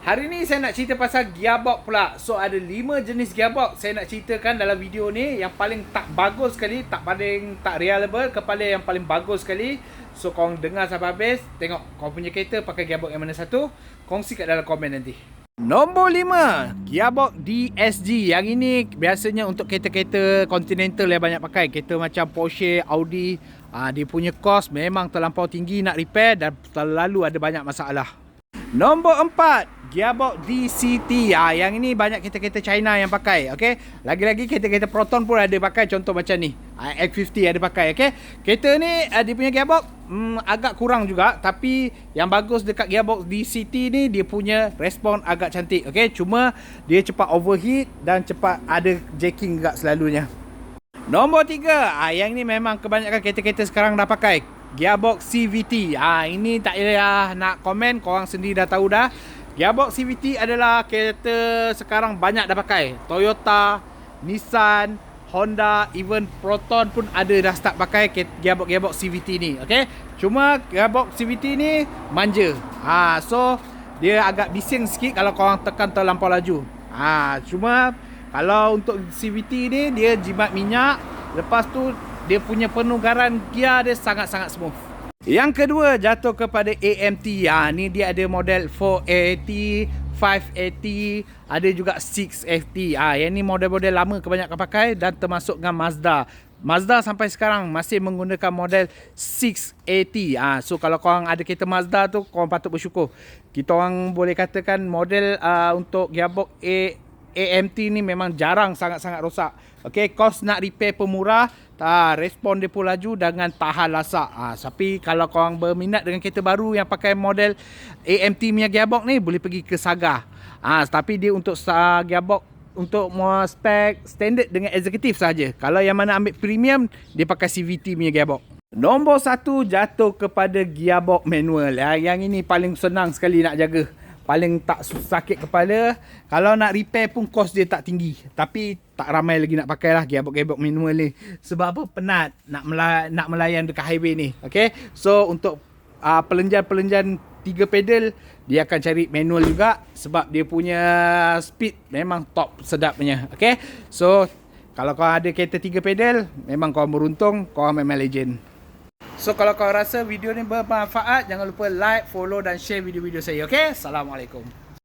Hari ni saya nak cerita pasal gearbox pula. So ada 5 jenis gearbox saya nak ceritakan dalam video ni. Yang paling tak bagus sekali, paling tak reliable kepada yang paling bagus sekali. So korang dengar sampai habis. Tengok korang punya kereta pakai gearbox yang mana satu. Kongsi kat dalam komen nanti. Nombor 5, gearbox DSG. Yang ini biasanya untuk kereta-kereta Continental yang banyak pakai. Kereta macam Porsche, Audi. Dia punya cost memang terlampau tinggi nak repair dan terlalu ada banyak masalah. Nombor 4, gearbox DCT. Yang ini banyak kereta-kereta China yang pakai. Okay? Lagi-lagi kereta-kereta Proton pun ada pakai. Contoh macam ni, X50 ada pakai. Okay? Kereta ni dia punya gearbox agak kurang juga. Tapi yang bagus dekat gearbox DCT ni, dia punya respon agak cantik. Okay? Cuma dia cepat overheat dan cepat ada jacking juga selalunya. Nombor 3, yang ni memang kebanyakan kereta-kereta sekarang dah pakai. Gearbox CVT. Ini tak payah nak komen, korang sendiri dah tahu dah. Gearbox CVT adalah kereta sekarang banyak dah pakai. Toyota, Nissan, Honda, even Proton pun ada dah start pakai gearbox CVT ni. Okay? Cuma gearbox CVT ni manja. So dia agak bising sikit kalau korang tekan terlampau laju. Cuma kalau untuk CVT ni, dia jimat minyak. Lepas tu dia punya penugaran gear dia sangat-sangat smooth. Yang kedua jatuh kepada AMT. Ni dia ada model 480, 580, ada juga 680. Yang ni model-model lama kebanyakan pakai dan termasuk dengan Mazda. Mazda sampai sekarang masih menggunakan model 680. So kalau korang ada kereta Mazda tu, korang patut bersyukur. Kita orang boleh katakan model untuk gearbox AMT ni memang jarang sangat-sangat rosak. Okay, cost nak repair pun murah. Respon dia pun laju dengan tahan lasak. Tapi kalau korang berminat dengan kereta baru yang pakai model AMT punya gearbox ni, boleh pergi ke Saga. Tapi dia untuk gearbox untuk spek standard dengan eksekutif saja. Kalau yang mana ambil premium, dia pakai CVT punya gearbox. Nombor 1 jatuh kepada gearbox manual. Yang ini paling senang sekali nak jaga. Paling tak sakit kepala. Kalau nak repair pun kos dia tak tinggi. Tapi tak ramai lagi nak pakai lah gearbox manual ni. Sebab apa? Penat nak melayan dekat highway ni. Okay? So untuk pelenjan-pelenjan 3 pedal, dia akan cari manual juga. Sebab dia punya speed memang top sedapnya. Okay? So kalau kau ada kereta 3 pedal, memang kau beruntung. Kau memang legend. So kalau kau rasa video ni bermanfaat, jangan lupa like, follow dan share video-video saya. Okay? Assalamualaikum.